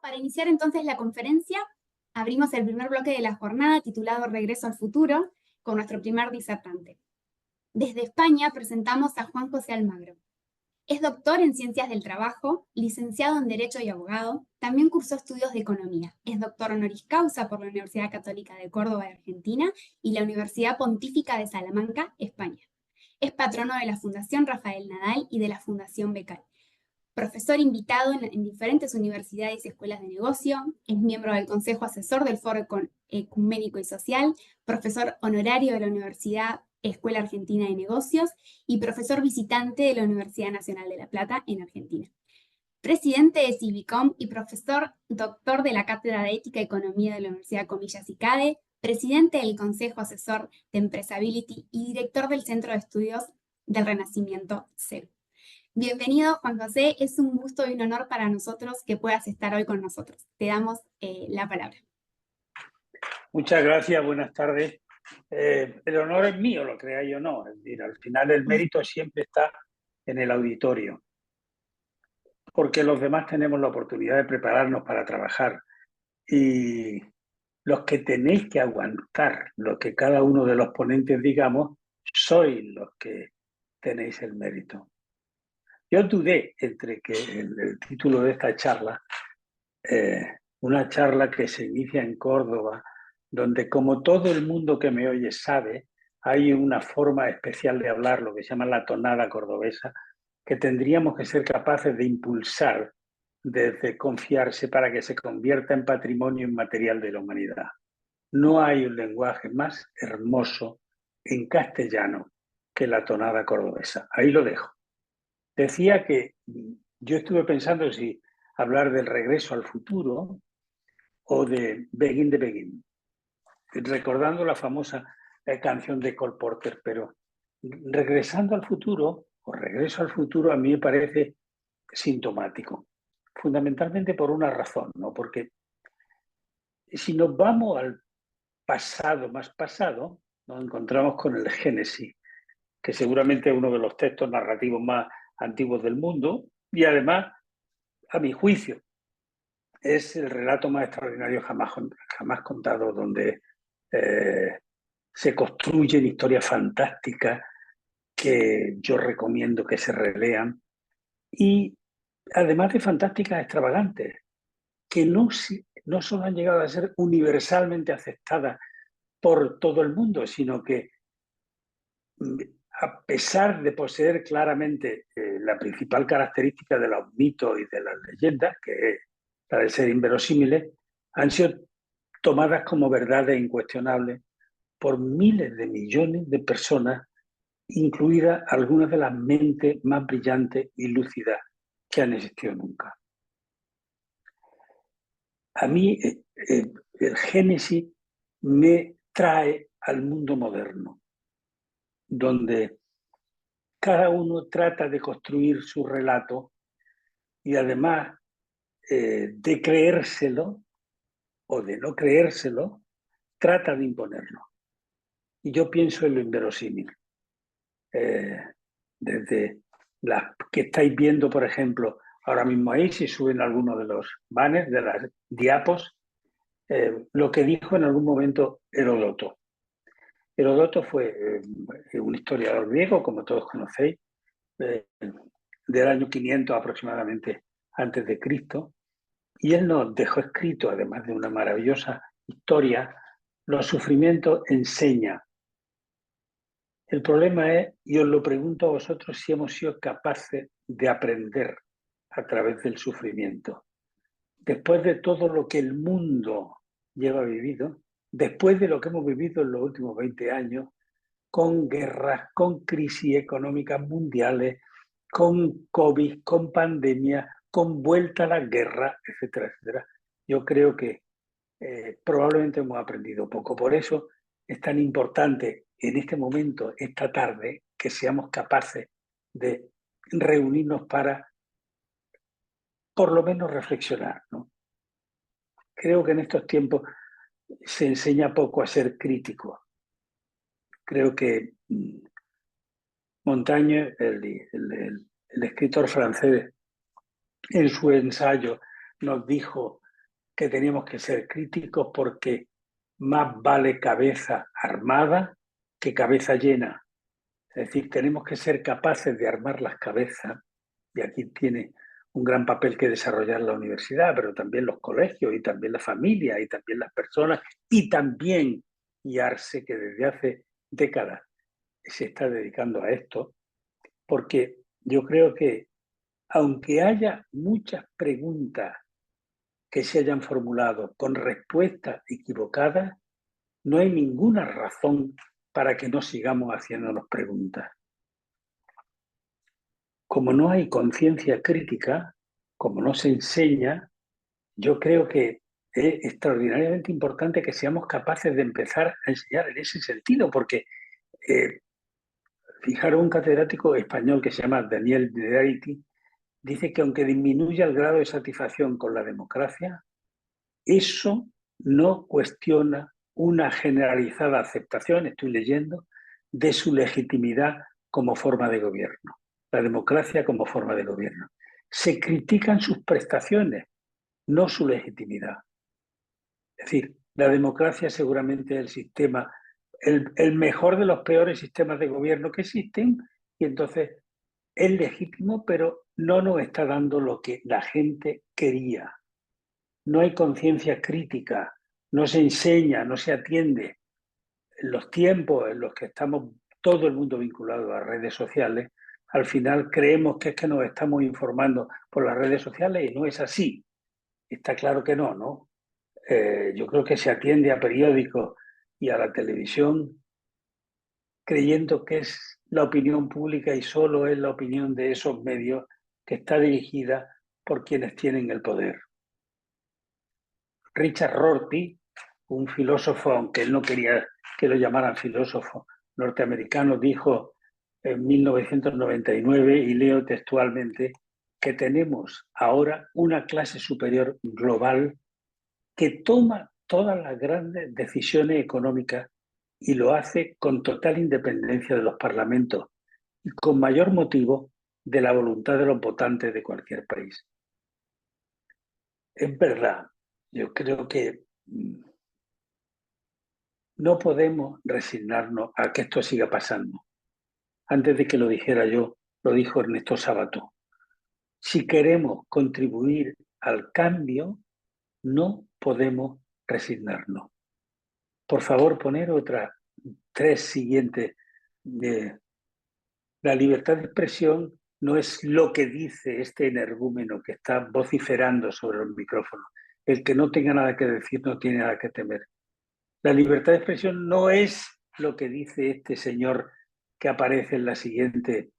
Para iniciar entonces la conferencia, abrimos el primer bloque de la jornada titulado Regreso al futuro, con nuestro primer disertante. Desde España presentamos a Juan José Almagro. Es doctor en Ciencias del Trabajo, licenciado en Derecho y abogado, también cursó estudios de Economía. Es doctor honoris causa por la Universidad Católica de Córdoba de Argentina y la Universidad Pontífica de Salamanca, España. Es patrono de la Fundación Rafael Nadal y de la Fundación Becal. Profesor invitado en diferentes universidades y escuelas de negocio, es miembro del Consejo Asesor del Foro Ecuménico y Social, profesor honorario de la Universidad Escuela Argentina de Negocios y profesor visitante de la Universidad Nacional de La Plata en Argentina. Presidente de Civicom y profesor doctor de la Cátedra de Ética y Economía de la Universidad Comillas y CADE, presidente del Consejo Asesor de Empresability y director del Centro de Estudios del Renacimiento CEU. Bienvenido, Juan José. Es un gusto y un honor para nosotros que puedas estar hoy con nosotros. Te damos la palabra. Muchas gracias, buenas tardes. El honor es mío, lo creáis o no. Es decir, al final el mérito siempre está en el auditorio, porque los demás tenemos la oportunidad de prepararnos para trabajar. Y los que tenéis que aguantar lo que cada uno de los ponentes digamos, sois los que tenéis el mérito. Yo dudé entre que el título de esta charla, una charla que se inicia en Córdoba, donde como todo el mundo que me oye sabe, hay una forma especial de hablar, lo que se llama la tonada cordobesa, que tendríamos que ser capaces de impulsar desde confiarse para que se convierta en patrimonio inmaterial de la humanidad. No hay un lenguaje más hermoso en castellano que la tonada cordobesa. Ahí lo dejo. Decía que yo estuve pensando si hablar del regreso al futuro o de Begin the Begin, recordando la famosa canción de Cole Porter, pero regresando al futuro o regreso al futuro a mí me parece sintomático, fundamentalmente por una razón, ¿no? Porque si nos vamos al pasado más pasado, nos encontramos con el Génesis, que seguramente es uno de los textos narrativos más antiguos del mundo y además, a mi juicio, es el relato más extraordinario jamás contado, donde se construyen historias fantásticas que yo recomiendo que se relean y además de fantásticas extravagantes, que no solo han llegado a ser universalmente aceptadas por todo el mundo, sino que a pesar de poseer claramente la principal característica de los mitos y de las leyendas, que es la de ser inverosímiles, han sido tomadas como verdades incuestionables por miles de millones de personas, incluidas algunas de las mentes más brillantes y lúcidas que han existido nunca. A mí el Génesis me trae al mundo moderno, donde cada uno trata de construir su relato y además de creérselo o de no creérselo, trata de imponerlo. Y yo pienso en lo inverosímil. Desde las que estáis viendo, por ejemplo, ahora mismo ahí, si suben algunos de los banners, de las diapos, lo que dijo en algún momento Heródoto. Heródoto fue un historiador griego, como todos conocéis, del año 500 aproximadamente antes de Cristo, y él nos dejó escrito, además de una maravillosa historia, los sufrimientos enseña. El problema es, y os lo pregunto a vosotros, si hemos sido capaces de aprender a través del sufrimiento. Después de todo lo que el mundo lleva vivido, después de lo que hemos vivido en los últimos 20 años, con guerras, con crisis económicas mundiales, con COVID, con pandemia, con vuelta a la guerra, etcétera, etcétera. Yo creo que probablemente hemos aprendido poco. Por eso es tan importante en este momento, esta tarde, que seamos capaces de reunirnos para por lo menos reflexionar, ¿no? Creo que en estos tiempos se enseña poco a ser crítico. Creo que Montaigne, el escritor francés, en su ensayo nos dijo que teníamos que ser críticos porque más vale cabeza armada que cabeza llena. Es decir, tenemos que ser capaces de armar las cabezas, y aquí tiene un gran papel que desarrollar la universidad, pero también los colegios, y también la familia, y también las personas, y también IARSE, que desde hace décadas se está dedicando a esto, porque yo creo que aunque haya muchas preguntas que se hayan formulado con respuestas equivocadas, no hay ninguna razón para que no sigamos haciéndonos preguntas. Como no hay conciencia crítica, como no se enseña, yo creo que es extraordinariamente importante que seamos capaces de empezar a enseñar en ese sentido, porque fijaros, un catedrático español que se llama Daniel Verity dice que aunque disminuya el grado de satisfacción con la democracia, eso no cuestiona una generalizada aceptación, estoy leyendo, de su legitimidad como forma de gobierno, la democracia como forma de gobierno. Se critican sus prestaciones, no su legitimidad. Es decir, la democracia seguramente es el sistema, el mejor de los peores sistemas de gobierno que existen, y entonces es legítimo, pero no nos está dando lo que la gente quería. No hay conciencia crítica, no se enseña, no se atiende. En los tiempos en los que estamos todo el mundo vinculado a redes sociales, al final creemos que es que nos estamos informando por las redes sociales y no es así. Está claro que no, ¿no? Yo creo que se atiende a periódicos y a la televisión creyendo que es la opinión pública y solo es la opinión de esos medios que está dirigida por quienes tienen el poder. Richard Rorty, un filósofo, aunque él no quería que lo llamaran filósofo norteamericano, dijo en 1999, y leo textualmente, que tenemos ahora una clase superior global que toma todas las grandes decisiones económicas y lo hace con total independencia de los parlamentos y con mayor motivo de la voluntad de los votantes de cualquier país. Es verdad, yo creo que no podemos resignarnos a que esto siga pasando. Antes de que lo dijera yo, lo dijo Ernesto Sabato. Si queremos contribuir al cambio, no podemos resignarnos. Por favor, poner otras 3 siguientes. La libertad de expresión no es lo que dice este energúmeno que está vociferando sobre los micrófonos. El que no tenga nada que decir no tiene nada que temer. La libertad de expresión no es lo que dice este señor que aparece en la siguiente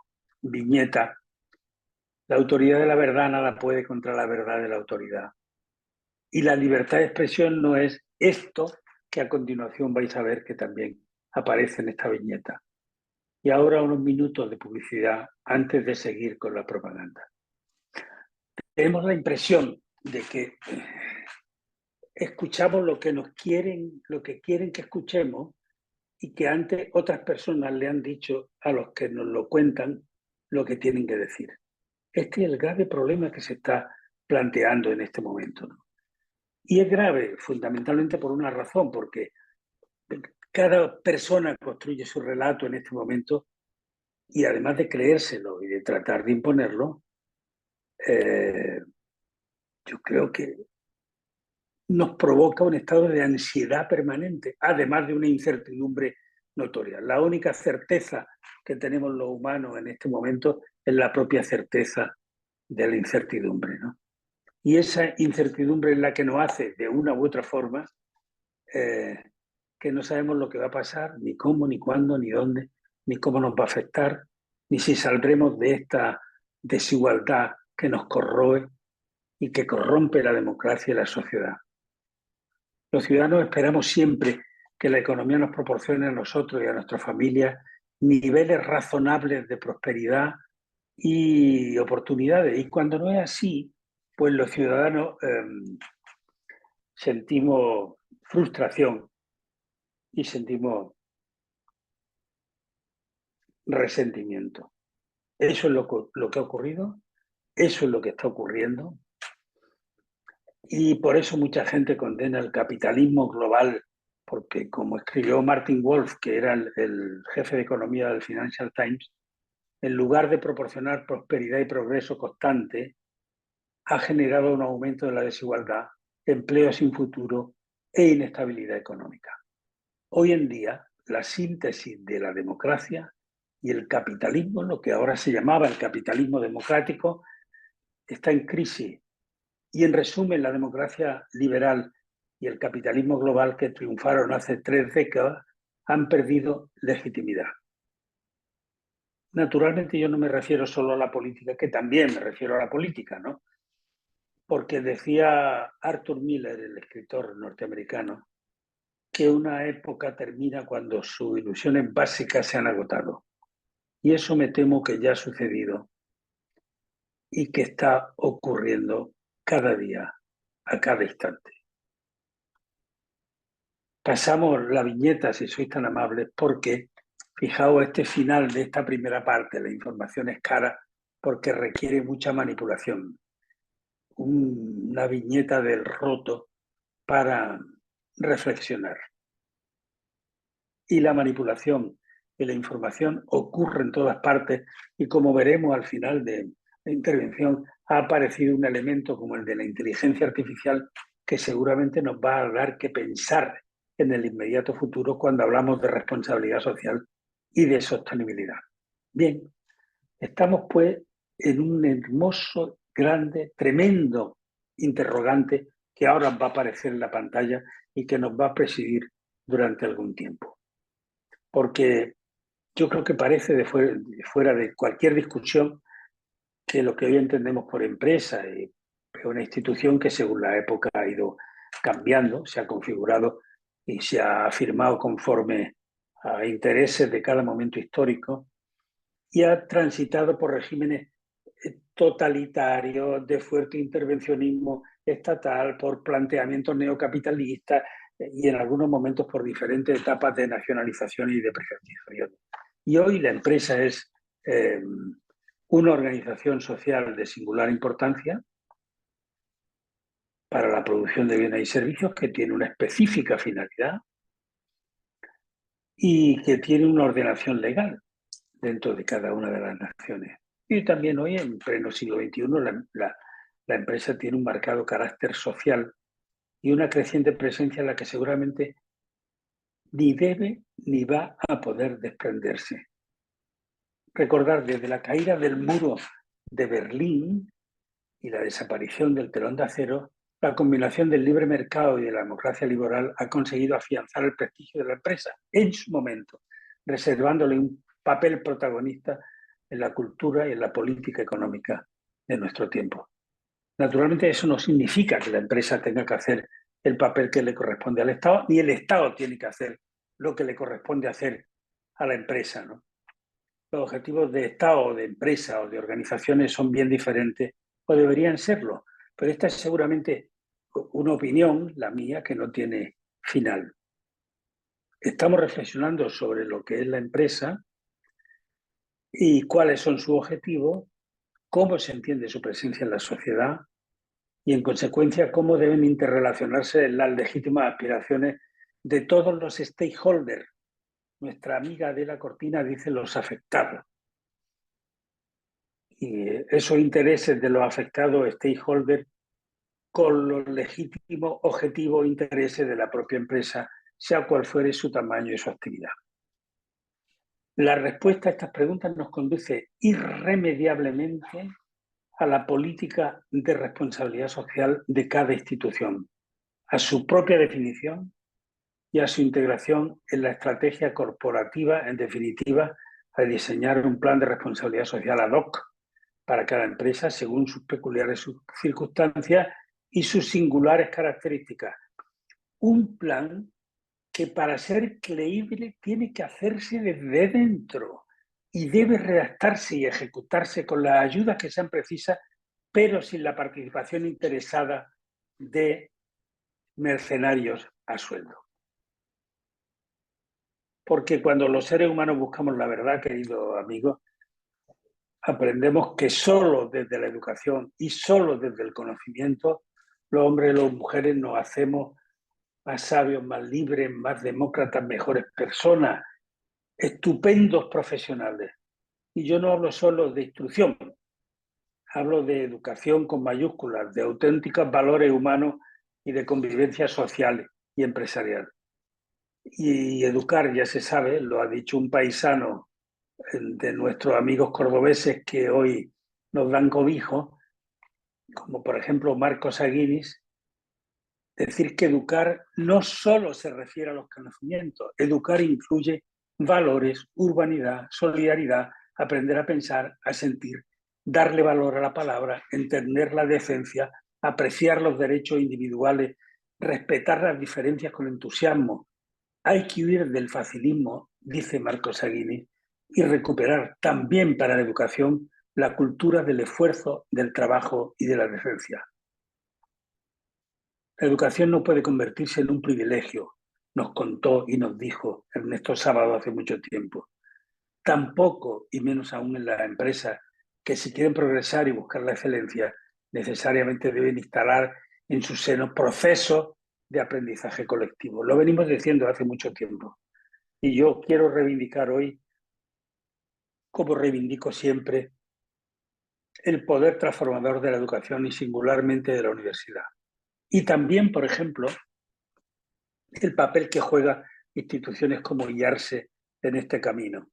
viñeta. La autoridad de la verdad nada puede contra la verdad de la autoridad. Y la libertad de expresión no es esto que a continuación vais a ver que también aparece en esta viñeta. Y ahora unos minutos de publicidad antes de seguir con la propaganda. Tenemos la impresión de que escuchamos lo que nos quieren, lo que quieren que escuchemos, y que antes otras personas le han dicho a los que nos lo cuentan lo que tienen que decir. Este es el grave problema que se está planteando en este momento, ¿no? Y es grave fundamentalmente por una razón, porque cada persona construye su relato en este momento y además de creérselo y de tratar de imponerlo, yo creo que nos provoca un estado de ansiedad permanente, además de una incertidumbre notoria. La única certeza que tenemos los humanos en este momento es la propia certeza de la incertidumbre, ¿no? Y esa incertidumbre es la que nos hace, de una u otra forma, que no sabemos lo que va a pasar, ni cómo, ni cuándo, ni dónde, ni cómo nos va a afectar, ni si saldremos de esta desigualdad que nos corroe y que corrompe la democracia y la sociedad. Los ciudadanos esperamos siempre que la economía nos proporcione a nosotros y a nuestras familias niveles razonables de prosperidad y oportunidades. Y cuando no es así, pues los ciudadanos sentimos frustración y sentimos resentimiento. Eso es lo que ha ocurrido, eso es lo que está ocurriendo. Y por eso mucha gente condena el capitalismo global, porque como escribió Martin Wolf, que era el jefe de economía del Financial Times, en lugar de proporcionar prosperidad y progreso constante, ha generado un aumento de la desigualdad, empleo sin futuro e inestabilidad económica. Hoy en día, la síntesis de la democracia y el capitalismo, lo que ahora se llamaba el capitalismo democrático, está en crisis. Y en resumen, la democracia liberal y el capitalismo global que triunfaron hace 3 décadas han perdido legitimidad. Naturalmente yo no me refiero solo a la política, que también me refiero a la política, ¿no? Porque decía Arthur Miller, el escritor norteamericano, que una época termina cuando sus ilusiones básicas se han agotado. Y eso me temo que ya ha sucedido y que está ocurriendo cada día, a cada instante. Pasamos la viñeta, si sois tan amables, porque fijaos este final de esta primera parte, la información es cara porque requiere mucha manipulación. Una viñeta del roto para reflexionar. Y la manipulación y la información ocurre en todas partes y como veremos al final de la intervención ha aparecido un elemento como el de la inteligencia artificial que seguramente nos va a dar que pensar en el inmediato futuro cuando hablamos de responsabilidad social y de sostenibilidad. Bien, estamos pues en un hermoso, grande, tremendo interrogante que ahora va a aparecer en la pantalla y que nos va a presidir durante algún tiempo. Porque yo creo que parece de fuera de cualquier discusión que lo que hoy entendemos por empresa es una institución que según la época ha ido cambiando, se ha configurado y se ha afirmado conforme a intereses de cada momento histórico y ha transitado por regímenes totalitarios de fuerte intervencionismo estatal, por planteamientos neocapitalistas y en algunos momentos por diferentes etapas de nacionalización y de privatización. Y hoy la empresa es una organización social de singular importancia para la producción de bienes y servicios que tiene una específica finalidad y que tiene una ordenación legal dentro de cada una de las naciones. Y también hoy, en pleno siglo XXI, la empresa tiene un marcado carácter social y una creciente presencia en la que seguramente ni debe ni va a poder desprenderse. Recordar, desde la caída del muro de Berlín y la desaparición del telón de acero, la combinación del libre mercado y de la democracia liberal ha conseguido afianzar el prestigio de la empresa en su momento, reservándole un papel protagonista en la cultura y en la política económica de nuestro tiempo. Naturalmente eso no significa que la empresa tenga que hacer el papel que le corresponde al Estado, ni el Estado tiene que hacer lo que le corresponde hacer a la empresa, ¿no? Los objetivos de Estado, o de empresa o de organizaciones son bien diferentes o deberían serlo, pero esta es seguramente una opinión, la mía, que no tiene final. Estamos reflexionando sobre lo que es la empresa y cuáles son sus objetivos, cómo se entiende su presencia en la sociedad y, en consecuencia, cómo deben interrelacionarse las legítimas aspiraciones de todos los stakeholders. Nuestra amiga Adela Cortina dice los afectados. Y esos intereses de los afectados stakeholders con los legítimos objetivos e intereses de la propia empresa, sea cual fuere su tamaño y su actividad. La respuesta a estas preguntas nos conduce irremediablemente a la política de responsabilidad social de cada institución, a su propia definición y a su integración en la estrategia corporativa, en definitiva, a diseñar un plan de responsabilidad social ad hoc para cada empresa según sus peculiares circunstancias y sus singulares características. Un plan que para ser creíble tiene que hacerse desde dentro y debe redactarse y ejecutarse con las ayudas que sean precisas, pero sin la participación interesada de mercenarios a sueldo. Porque cuando los seres humanos buscamos la verdad, queridos amigos, aprendemos que solo desde la educación y solo desde el conocimiento los hombres y las mujeres nos hacemos más sabios, más libres, más demócratas, mejores personas, estupendos profesionales. Y yo no hablo solo de instrucción, hablo de educación con mayúsculas, de auténticos valores humanos y de convivencia social y empresarial. Y educar, ya se sabe, lo ha dicho un paisano de nuestros amigos cordobeses que hoy nos dan cobijo, como por ejemplo Marcos Aguinis, decir que educar no solo se refiere a los conocimientos, educar incluye valores, urbanidad, solidaridad, aprender a pensar, a sentir, darle valor a la palabra, entender la decencia, apreciar los derechos individuales, respetar las diferencias con entusiasmo. Hay que huir del facilismo, dice Marcos Aguinis, y recuperar también para la educación la cultura del esfuerzo, del trabajo y de la decencia. La educación no puede convertirse en un privilegio, nos contó y nos dijo Ernesto Sábado hace mucho tiempo. Tampoco, y menos aún en las empresas, que si quieren progresar y buscar la excelencia, necesariamente deben instalar en su seno procesos de aprendizaje colectivo. Lo venimos diciendo hace mucho tiempo. Y yo quiero reivindicar hoy, como reivindico siempre, el poder transformador de la educación y singularmente de la universidad. Y también, por ejemplo, el papel que juegan instituciones como IARSE en este camino,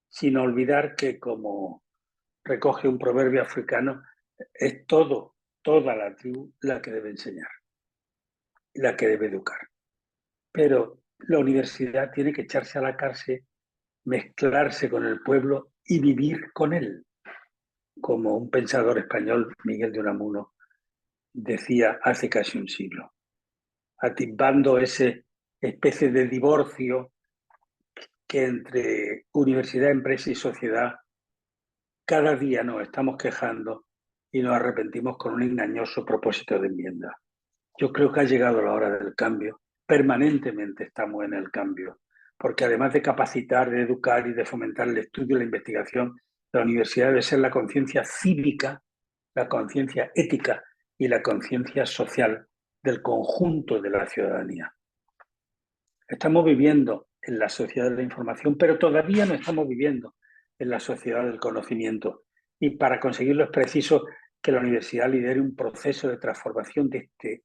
sin olvidar que, como recoge un proverbio africano, es toda la tribu la que debe enseñar, la que debe educar. Pero la universidad tiene que echarse a la cárcel, mezclarse con el pueblo y vivir con él, como un pensador español, Miguel de Unamuno, decía hace casi un siglo, atisbando ese especie de divorcio que entre universidad, empresa y sociedad cada día nos estamos quejando y nos arrepentimos con un engañoso propósito de enmienda. Yo creo que ha llegado la hora del cambio. Permanentemente estamos en el cambio, porque además de capacitar, de educar y de fomentar el estudio y la investigación, la universidad debe ser la conciencia cívica, la conciencia ética y la conciencia social del conjunto de la ciudadanía. Estamos viviendo en la sociedad de la información, pero todavía no estamos viviendo en la sociedad del conocimiento. Y para conseguirlo es preciso que la universidad lidere un proceso de transformación de este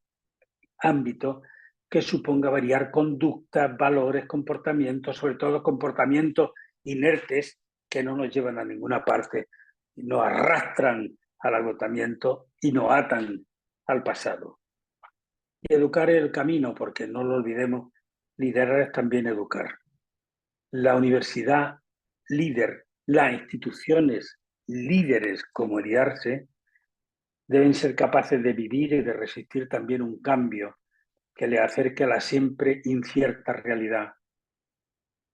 ámbito que suponga variar conductas, valores, comportamientos, sobre todo comportamientos inertes que no nos llevan a ninguna parte, nos arrastran al agotamiento y nos atan al pasado. Y educar es el camino, porque no lo olvidemos, liderar es también educar. La universidad líder, las instituciones líderes como el IARSE deben ser capaces de vivir y de resistir también un cambio que le acerque a la siempre incierta realidad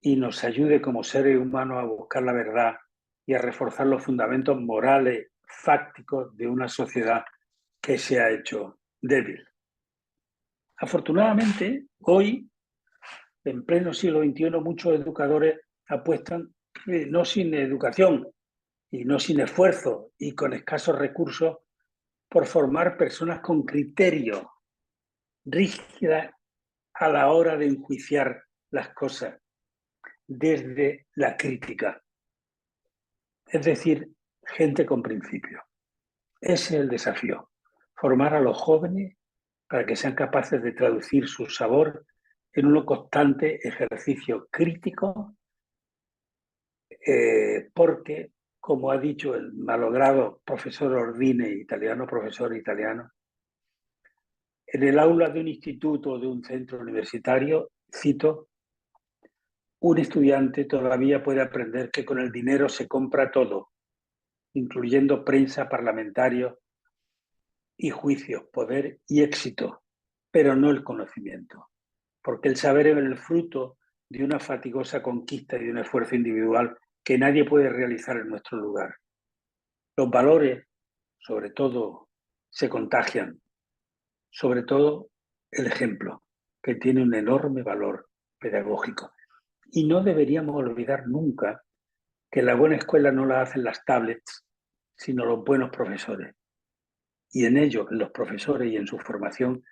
y nos ayude como seres humanos a buscar la verdad y a reforzar los fundamentos morales, fácticos de una sociedad que se ha hecho débil. Afortunadamente, hoy, en pleno siglo XXI, muchos educadores apuestan, no sin educación y no sin esfuerzo y con escasos recursos, por formar personas con criterio, rígidas a la hora de enjuiciar las cosas desde la crítica. Es decir, gente con principios. Ese es el desafío, formar a los jóvenes para que sean capaces de traducir su sabor en un constante ejercicio crítico, porque, como ha dicho el malogrado profesor Ordine, profesor italiano, en el aula de un instituto o de un centro universitario, cito, un estudiante todavía puede aprender que con el dinero se compra todo, incluyendo prensa, parlamentarios y juicios, poder y éxito, pero no el conocimiento, porque el saber es el fruto de una fatigosa conquista y de un esfuerzo individual que nadie puede realizar en nuestro lugar. Los valores, sobre todo, se contagian, sobre todo el ejemplo, que tiene un enorme valor pedagógico. Y no deberíamos olvidar nunca que la buena escuela no la hacen las tablets, sino los buenos profesores. y en ello, en los profesores y en su formación,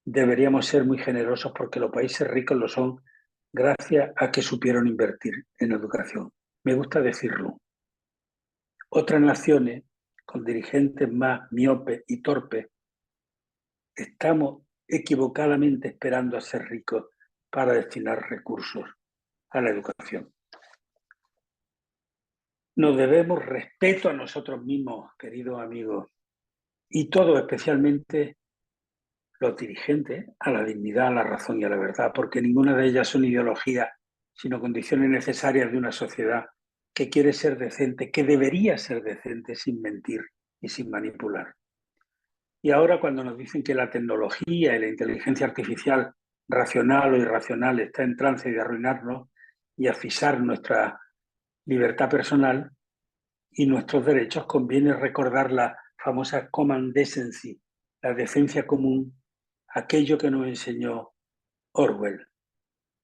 deberíamos ser muy generosos porque los países ricos lo son gracias a que supieron invertir en educación. Me gusta decirlo. Otras naciones, con dirigentes más miopes y torpes, estamos equivocadamente esperando a ser ricos para destinar recursos a la educación. Nos debemos respeto a nosotros mismos, queridos amigos, y todos, especialmente los dirigentes, a la dignidad, a la razón y a la verdad, porque ninguna de ellas son ideologías, sino condiciones necesarias de una sociedad que quiere ser decente, que debería ser decente sin mentir y sin manipular. Y ahora cuando nos dicen que la tecnología y la inteligencia artificial, racional o irracional, está en trance de arruinarnos y asfixiar nuestra libertad personal y nuestros derechos, conviene recordar la famosa common decency, la decencia común, aquello que nos enseñó Orwell,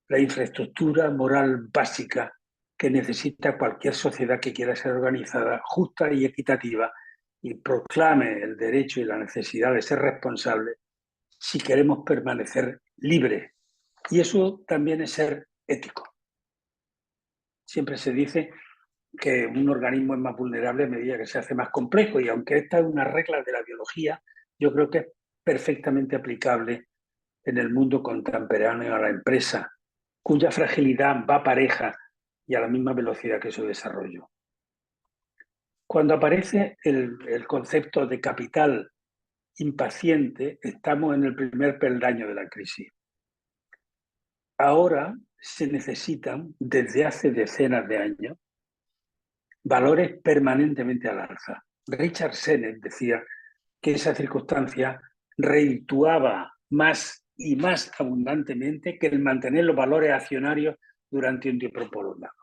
la infraestructura moral básica que necesita cualquier sociedad que quiera ser organizada, justa y equitativa, y proclame el derecho y la necesidad de ser responsable si queremos permanecer libres. Y eso también es ser ético. Siempre se dice que un organismo es más vulnerable a medida que se hace más complejo, y aunque esta es una regla de la biología, yo creo que es perfectamente aplicable en el mundo contemporáneo a la empresa, cuya fragilidad va pareja y a la misma velocidad que su desarrollo. Cuando aparece el concepto de capital impaciente, estamos en el primer peldaño de la crisis. Ahora se necesitan, desde hace decenas de años, valores permanentemente al alza. Richard Sennett decía que esa circunstancia redituaba más y más abundantemente que el mantener los valores accionarios durante un tiempo prolongado.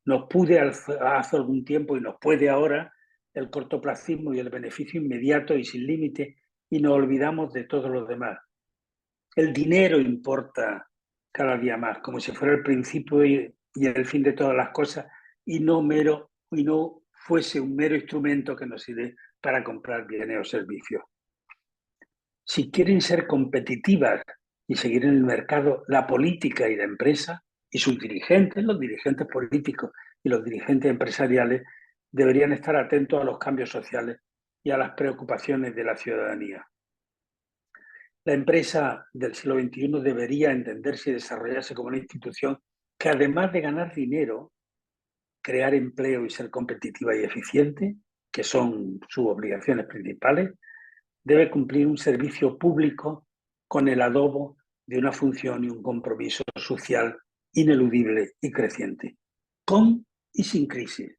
Nos pude hace algún tiempo y nos puede ahora el cortoplacismo y el beneficio inmediato y sin límite, y nos olvidamos de todos los demás. El dinero importa cada día más, como si fuera el principio y el fin de todas las cosas, y no fuese un mero instrumento que nos sirve para comprar bienes o servicios. Si quieren ser competitivas y seguir en el mercado, la política y la empresa y sus dirigentes, los dirigentes políticos y los dirigentes empresariales, deberían estar atentos a los cambios sociales y a las preocupaciones de la ciudadanía. La empresa del siglo XXI debería entenderse y desarrollarse como una institución que, además de ganar dinero, crear empleo y ser competitiva y eficiente, que son sus obligaciones principales, debe cumplir un servicio público con el adobo de una función y un compromiso social ineludible y creciente, con y sin crisis,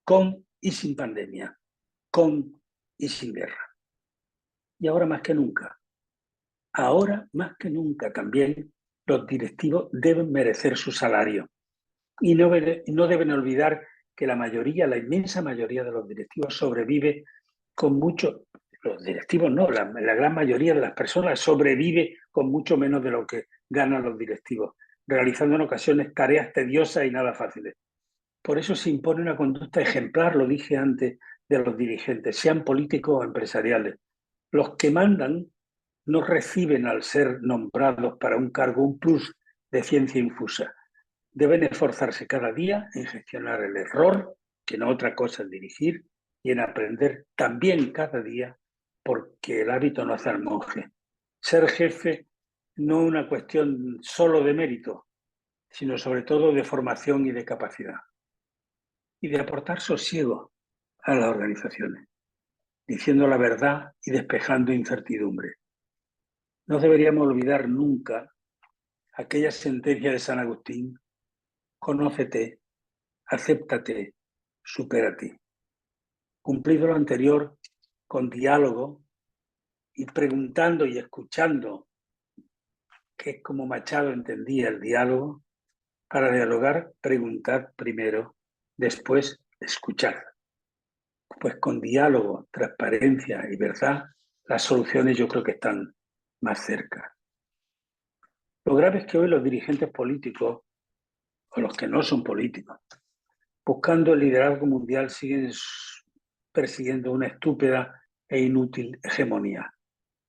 con y sin pandemia, con y sin guerra. Y ahora más que nunca, también los directivos deben merecer su salario y no deben olvidar que la inmensa mayoría de los directivos sobrevive con mucho. Los directivos no, la gran mayoría de las personas sobrevive con mucho menos de lo que ganan los directivos, realizando en ocasiones tareas tediosas y nada fáciles. Por eso se impone una conducta ejemplar, lo dije antes, de los dirigentes, sean políticos o empresariales. Los que mandan no reciben, al ser nombrados para un cargo, un plus de ciencia infusa. Deben esforzarse cada día en gestionar el error, que no otra cosa es dirigir, y en aprender también cada día, porque el hábito no hace al monje. Ser jefe no es una cuestión solo de mérito, sino sobre todo de formación y de capacidad. Y de aportar sosiego a las organizaciones, diciendo la verdad y despejando incertidumbre. No deberíamos olvidar nunca aquella sentencia de San Agustín: conócete, acéptate, supérate. Cumplido lo anterior, con diálogo y preguntando y escuchando, que es como Machado entendía el diálogo. Para dialogar, preguntad primero, después escuchad. Pues con diálogo, transparencia y verdad, las soluciones yo creo que están más cerca. Lo grave es que hoy los dirigentes políticos, o los que no son políticos, buscando el liderazgo mundial, siguen persiguiendo una estúpida e inútil hegemonía.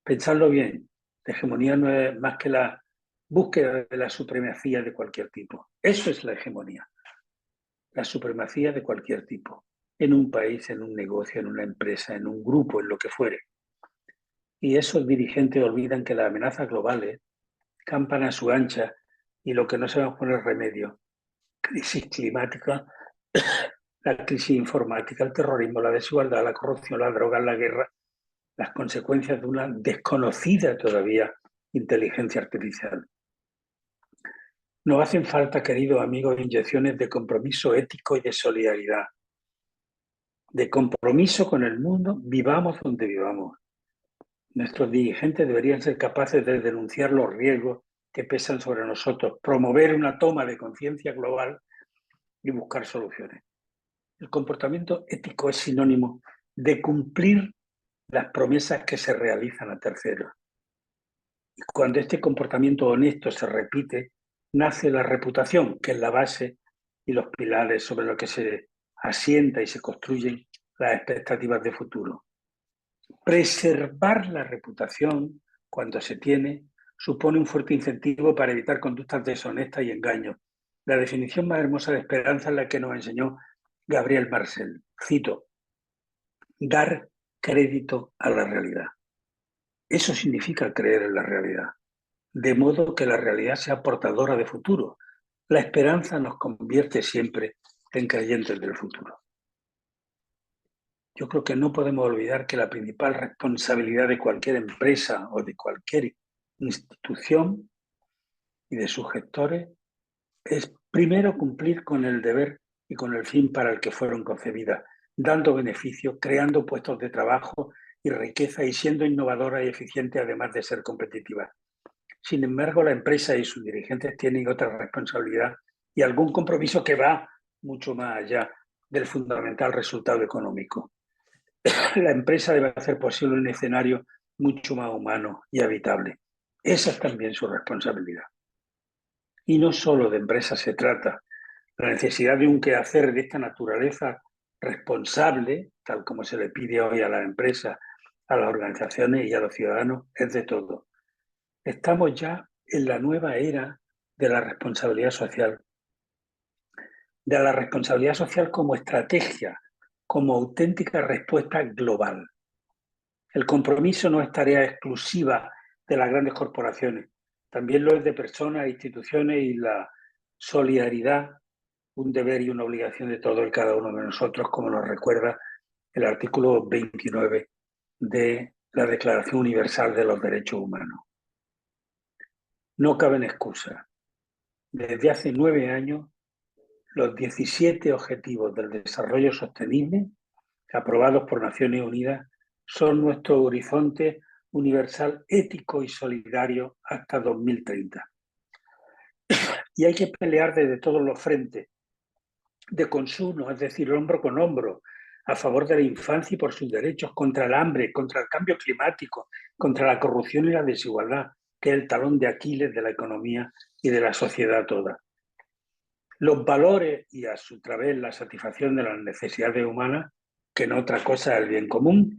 Pensadlo bien, la hegemonía no es más que la búsqueda de la supremacía de cualquier tipo. Eso es la hegemonía, la supremacía de cualquier tipo, en un país, en un negocio, en una empresa, en un grupo, en lo que fuere. Y esos dirigentes olvidan que las amenazas globales campan a su ancha y lo que no se va a poner remedio. Crisis climática, la crisis informática, el terrorismo, la desigualdad, la corrupción, la droga, la guerra, las consecuencias de una desconocida todavía inteligencia artificial. Nos hacen falta, queridos amigos, inyecciones de compromiso ético y de solidaridad. De compromiso con el mundo, vivamos donde vivamos. Nuestros dirigentes deberían ser capaces de denunciar los riesgos que pesan sobre nosotros, promover una toma de conciencia global y buscar soluciones. El comportamiento ético es sinónimo de cumplir las promesas que se realizan a terceros. Y cuando este comportamiento honesto se repite, nace la reputación, que es la base y los pilares sobre los que se asienta y se construyen las expectativas de futuro. Preservar la reputación, cuando se tiene, supone un fuerte incentivo para evitar conductas deshonestas y engaños. La definición más hermosa de esperanza es la que nos enseñó Gabriel Marcel. Cito: dar crédito a la realidad. Eso significa creer en la realidad, de modo que la realidad sea portadora de futuro. La esperanza nos convierte siempre en creyentes del futuro. Yo creo que no podemos olvidar que la principal responsabilidad de cualquier empresa o de cualquier institución y de sus gestores es primero cumplir con el deber y con el fin para el que fueron concebidas, dando beneficios, creando puestos de trabajo y riqueza y siendo innovadora y eficiente, además de ser competitiva. Sin embargo, la empresa y sus dirigentes tienen otra responsabilidad y algún compromiso que va mucho más allá del fundamental resultado económico. La empresa debe hacer posible un escenario mucho más humano y habitable. Esa es también su responsabilidad. Y no solo de empresas se trata. La necesidad de un quehacer de esta naturaleza responsable, tal como se le pide hoy a las empresas, a las organizaciones y a los ciudadanos, es de todo. Estamos ya en la nueva era de la responsabilidad social. De la responsabilidad social como estrategia, como auténtica respuesta global. El compromiso no es tarea exclusiva de las grandes corporaciones, también lo es de personas e instituciones, y la solidaridad, un deber y una obligación de todo y cada uno de nosotros, como nos recuerda el artículo 29 de la Declaración Universal de los Derechos Humanos. No caben excusas. Desde hace 9 años, los 17 Objetivos del Desarrollo Sostenible, aprobados por Naciones Unidas, son nuestro horizonte universal ético y solidario hasta 2030. Y hay que pelear desde todos los frentes de consumo, es decir, hombro con hombro, a favor de la infancia y por sus derechos, contra el hambre, contra el cambio climático, contra la corrupción y la desigualdad, que es el talón de Aquiles de la economía y de la sociedad toda. Los valores y a su través la satisfacción de las necesidades humanas, que no otra cosa es el bien común,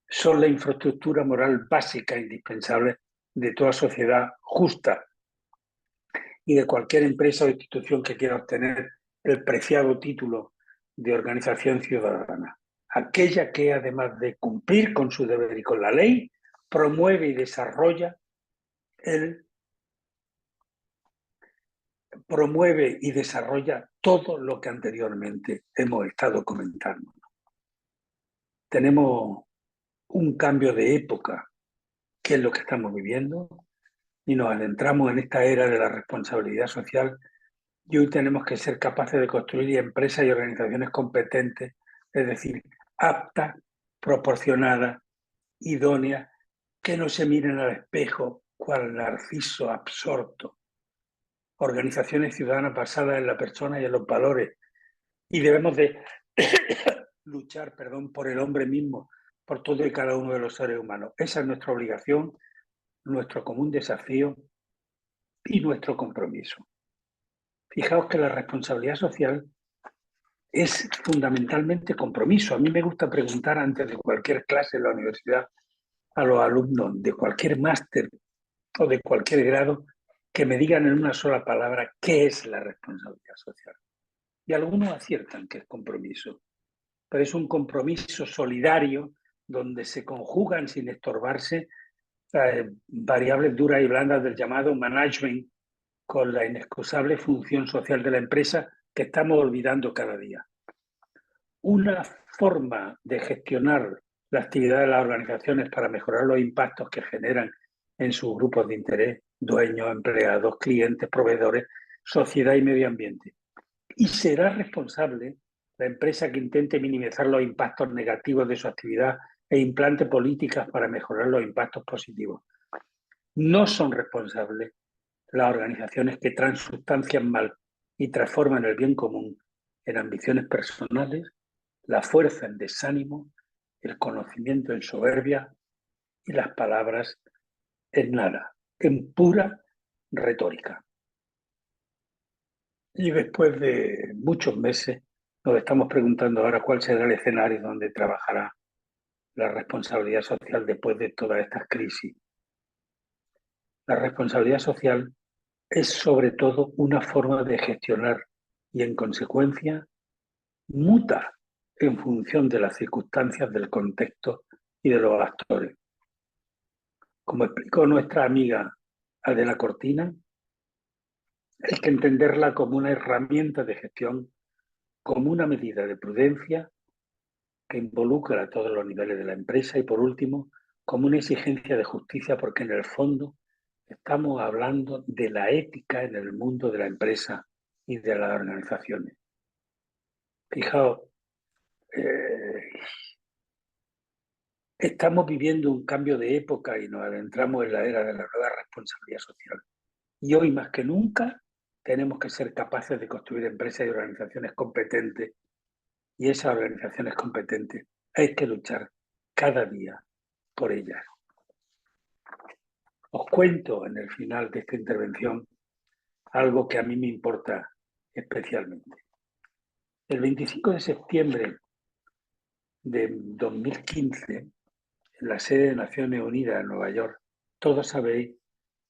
son la infraestructura moral básica e indispensable de toda sociedad justa y de cualquier empresa o institución que quiera obtener el preciado título de organización ciudadana. Aquella que, además de cumplir con su deber y con la ley, promueve y desarrolla todo lo que anteriormente hemos estado comentando. Tenemos un cambio de época, que es lo que estamos viviendo, y nos adentramos en esta era de la responsabilidad social, y hoy tenemos que ser capaces de construir empresas y organizaciones competentes, es decir, aptas, proporcionadas, idóneas, que no se miren al espejo cual narciso absorto. Organizaciones ciudadanas basadas en la persona y en los valores, y debemos de luchar, por el hombre mismo, por todo y cada uno de los seres humanos. Esa es nuestra obligación, nuestro común desafío y nuestro compromiso. Fijaos que la responsabilidad social es fundamentalmente compromiso. A mí me gusta preguntar antes de cualquier clase en la universidad a los alumnos de cualquier máster o de cualquier grado que me digan en una sola palabra qué es la responsabilidad social. Y algunos aciertan que es compromiso, pero es un compromiso solidario donde se conjugan sin estorbarse variables duras y blandas del llamado management con la inexcusable función social de la empresa que estamos olvidando cada día. Una forma de gestionar la actividad de las organizaciones para mejorar los impactos que generan en sus grupos de interés, dueños, empleados, clientes, proveedores, sociedad y medio ambiente. Y será responsable la empresa que intente minimizar los impactos negativos de su actividad e implante políticas para mejorar los impactos positivos. No son responsables las organizaciones que transustancian mal y transforman el bien común en ambiciones personales, la fuerza en desánimo, el conocimiento en soberbia y las palabras en nada, en pura retórica. Y después de muchos meses nos estamos preguntando ahora cuál será el escenario donde trabajará la responsabilidad social después de todas estas crisis. La responsabilidad social es sobre todo una forma de gestionar y en consecuencia muta en función de las circunstancias, del contexto y de los actores. Como explicó nuestra amiga Adela Cortina, hay que entenderla como una herramienta de gestión, como una medida de prudencia que involucra a todos los niveles de la empresa y, por último, como una exigencia de justicia, porque en el fondo estamos hablando de la ética en el mundo de la empresa y de las organizaciones. Fijaos, estamos viviendo un cambio de época y nos adentramos en la era de la nueva responsabilidad social. Y hoy más que nunca tenemos que ser capaces de construir empresas y organizaciones competentes. Y esas organizaciones competentes hay que luchar cada día por ellas. Os cuento en el final de esta intervención algo que a mí me importa especialmente. El 25 de septiembre de 2015, en la sede de Naciones Unidas en Nueva York, todos sabéis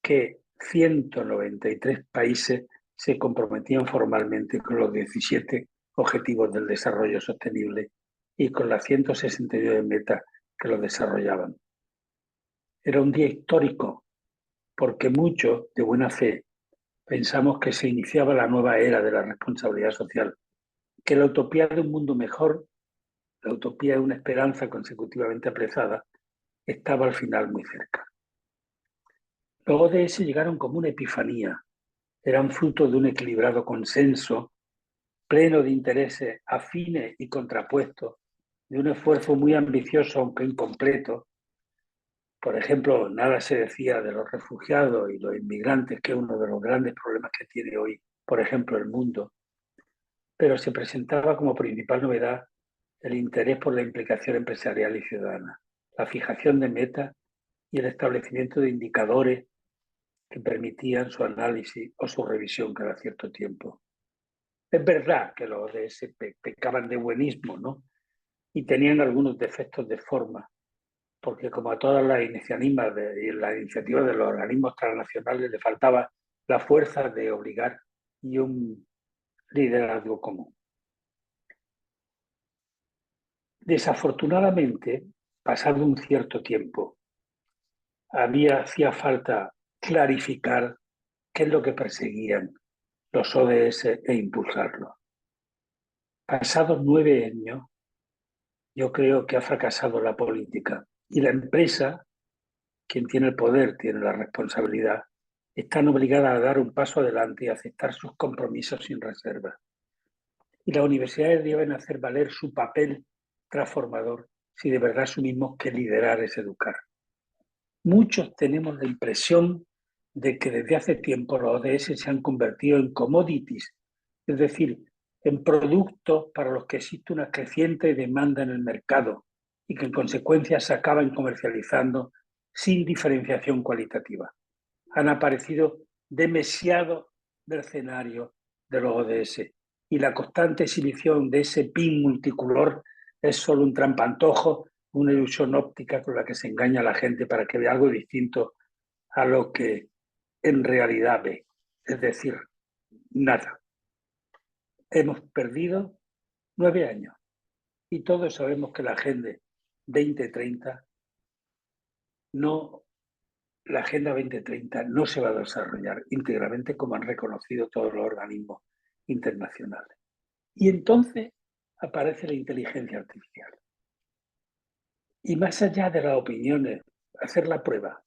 que 193 países se comprometían formalmente con los 17 Objetivos del Desarrollo Sostenible y con las 169 metas que los desarrollaban. Era un día histórico porque muchos, de buena fe, pensamos que se iniciaba la nueva era de la responsabilidad social, que la utopía de un mundo mejor, la utopía de una esperanza consecutivamente apresada, estaba al final muy cerca. Los ODS llegaron como una epifanía, eran fruto de un equilibrado consenso, pleno de intereses afines y contrapuestos, de un esfuerzo muy ambicioso aunque incompleto. Por ejemplo, nada se decía de los refugiados y los inmigrantes, que es uno de los grandes problemas que tiene hoy, por ejemplo, el mundo, pero se presentaba como principal novedad el interés por la implicación empresarial y ciudadana, la fijación de metas y el establecimiento de indicadores que permitían su análisis o su revisión cada cierto tiempo. Es verdad que los ODS pecaban de buenismo, ¿no? Y tenían algunos defectos de forma, porque como a todas las iniciativas de los organismos transnacionales le faltaba la fuerza de obligar y un liderazgo común. Desafortunadamente, pasado un cierto tiempo, hacía falta clarificar qué es lo que perseguían los ODS e impulsarlo. Pasados 9 años, yo creo que ha fracasado la política y la empresa, quien tiene el poder, tiene la responsabilidad, están obligadas a dar un paso adelante y a aceptar sus compromisos sin reserva. Y las universidades deben hacer valer su papel transformador si de verdad asumimos que liderar es educar. Muchos tenemos la impresión de que desde hace tiempo los ODS se han convertido en commodities, es decir, en productos para los que existe una creciente demanda en el mercado y que en consecuencia se acaban comercializando sin diferenciación cualitativa. Han aparecido demasiados mercenarios de los ODS y la constante exhibición de ese pin multicolor es solo un trampantojo, una ilusión óptica con la que se engaña a la gente para que vea algo distinto a lo que en realidad ve. Es decir, nada. Hemos perdido 9 años y todos sabemos que la Agenda 2030 la Agenda 2030 no se va a desarrollar íntegramente como han reconocido todos los organismos internacionales. Y entonces aparece la inteligencia artificial. Y más allá de las opiniones, hacer la prueba,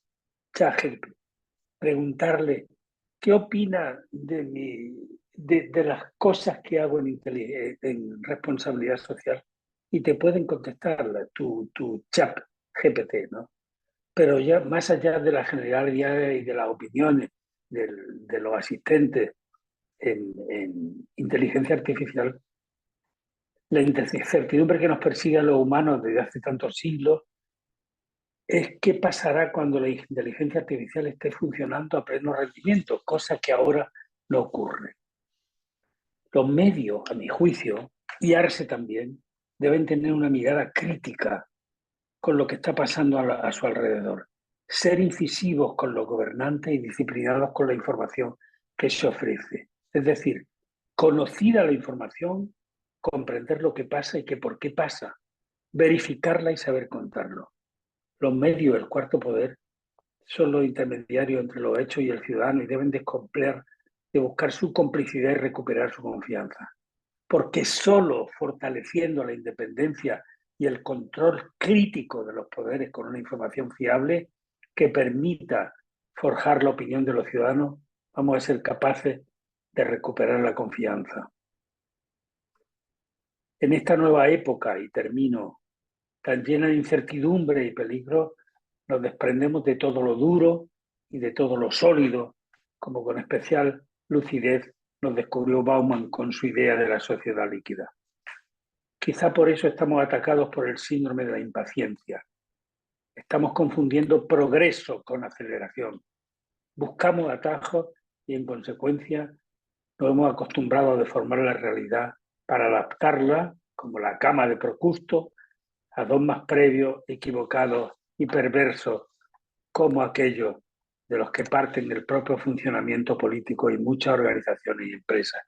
ChatGPT, preguntarle qué opina de las cosas que hago en responsabilidad social y te pueden contestar tu chat GPT, ¿no? Pero ya más allá de la generalidad y de las opiniones de los asistentes en inteligencia artificial, la incertidumbre que nos persigue a los humanos desde hace tantos siglos es qué pasará cuando la inteligencia artificial esté funcionando a pleno rendimiento, cosa que ahora no ocurre. Los medios, a mi juicio, y Arce también, deben tener una mirada crítica con lo que está pasando a su alrededor, ser incisivos con los gobernantes y disciplinados con la información que se ofrece. Es decir, conocida la información, comprender lo que pasa y que por qué pasa, verificarla y saber contarlo. Los medios, el cuarto poder, son los intermediarios entre los hechos y el ciudadano y deben de buscar su complicidad y recuperar su confianza. Porque solo fortaleciendo la independencia y el control crítico de los poderes con una información fiable que permita forjar la opinión de los ciudadanos, vamos a ser capaces de recuperar la confianza. En esta nueva época, y termino, tan llena de incertidumbre y peligro, nos desprendemos de todo lo duro y de todo lo sólido, como con especial lucidez nos descubrió Bauman con su idea de la sociedad líquida. Quizá por eso estamos atacados por el síndrome de la impaciencia. Estamos confundiendo progreso con aceleración. Buscamos atajos y, en consecuencia, nos hemos acostumbrado a deformar la realidad para adaptarla, como la cama de Procusto, a dogmas previos, equivocados y perversos, como aquellos de los que parten del propio funcionamiento político y muchas organizaciones y empresas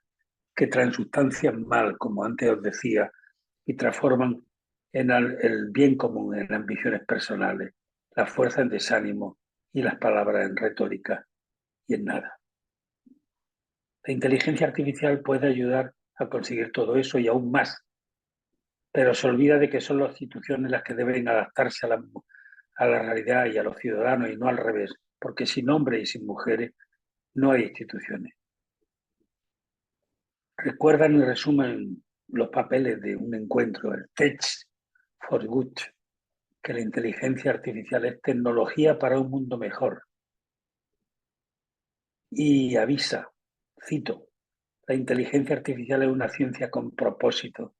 que transustancian mal, como antes os decía, y transforman el bien común en ambiciones personales, la fuerza en desánimo y las palabras en retórica y en nada. La inteligencia artificial puede ayudar a conseguir todo eso y aún más, pero se olvida de que son las instituciones las que deben adaptarse a la realidad y a los ciudadanos y no al revés, porque sin hombres y sin mujeres no hay instituciones. Recuerdan y resumen los papeles de un encuentro, el Tech for Good, que la inteligencia artificial es tecnología para un mundo mejor. Y avisa, cito, la inteligencia artificial es una ciencia con propósito,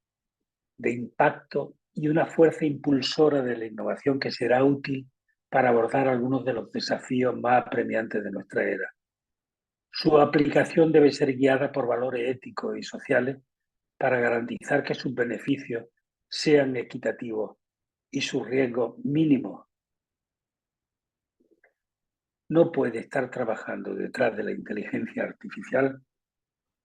de impacto y una fuerza impulsora de la innovación que será útil para abordar algunos de los desafíos más apremiantes de nuestra era. Su aplicación debe ser guiada por valores éticos y sociales para garantizar que sus beneficios sean equitativos y sus riesgos mínimos. No puede estar trabajando detrás de la inteligencia artificial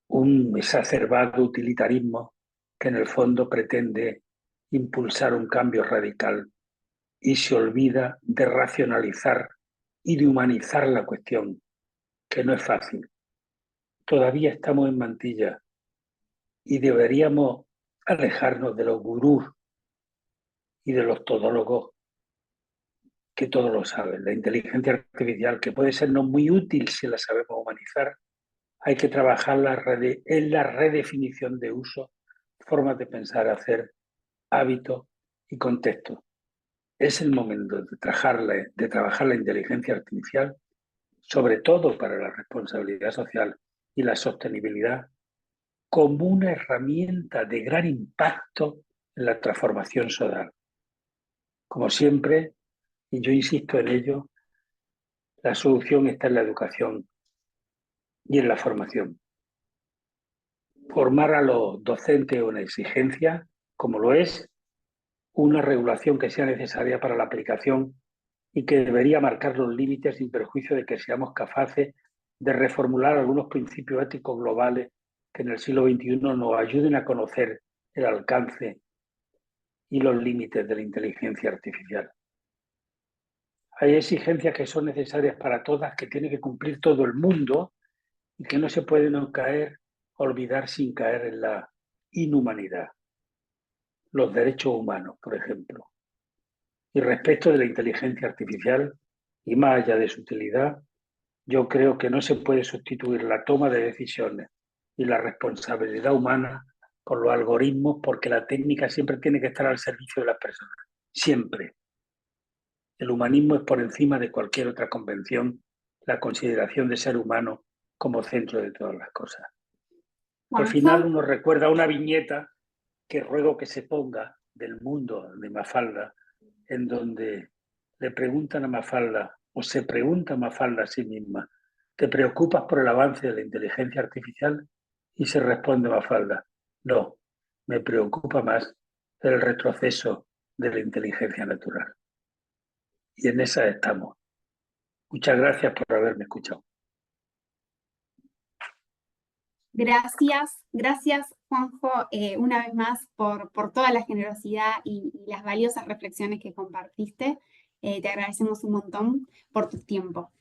un exacerbado utilitarismo que en el fondo pretende impulsar un cambio radical y se olvida de racionalizar y de humanizar la cuestión, que no es fácil. Todavía estamos en mantilla y deberíamos alejarnos de los gurús y de los todólogos que todo lo saben. La inteligencia artificial, que puede sernos muy útil si la sabemos humanizar, hay que trabajar en la redefinición de uso, formas de pensar, hacer, hábitos y contextos. Es el momento de trabajar la inteligencia artificial, sobre todo para la responsabilidad social y la sostenibilidad, como una herramienta de gran impacto en la transformación social. Como siempre, y yo insisto en ello, la solución está en la educación y en la formación. formar a los docentes una exigencia, como lo es una regulación que sea necesaria para la aplicación y que debería marcar los límites sin perjuicio de que seamos capaces de reformular algunos principios éticos globales que en el siglo XXI nos ayuden a conocer el alcance y los límites de la inteligencia artificial. Hay exigencias que son necesarias para todas, que tiene que cumplir todo el mundo y que no se pueden olvidar sin caer en la inhumanidad. Los derechos humanos, por ejemplo. Y respecto de la inteligencia artificial, y más allá de su utilidad, yo creo que no se puede sustituir la toma de decisiones y la responsabilidad humana por los algoritmos, porque la técnica siempre tiene que estar al servicio de las personas. Siempre. El humanismo es por encima de cualquier otra convención, la consideración de ser humano como centro de todas las cosas. Al final Juanjo, uno recuerda una viñeta que ruego que se ponga del mundo de Mafalda, en donde le preguntan a Mafalda, o se pregunta Mafalda a sí misma, ¿te preocupas por el avance de la inteligencia artificial? Y se responde Mafalda, no, me preocupa más el retroceso de la inteligencia natural. Y en esa estamos. Muchas gracias por haberme escuchado. gracias Juanjo, una vez más por toda la generosidad y las valiosas reflexiones que compartiste. Te agradecemos un montón por tu tiempo.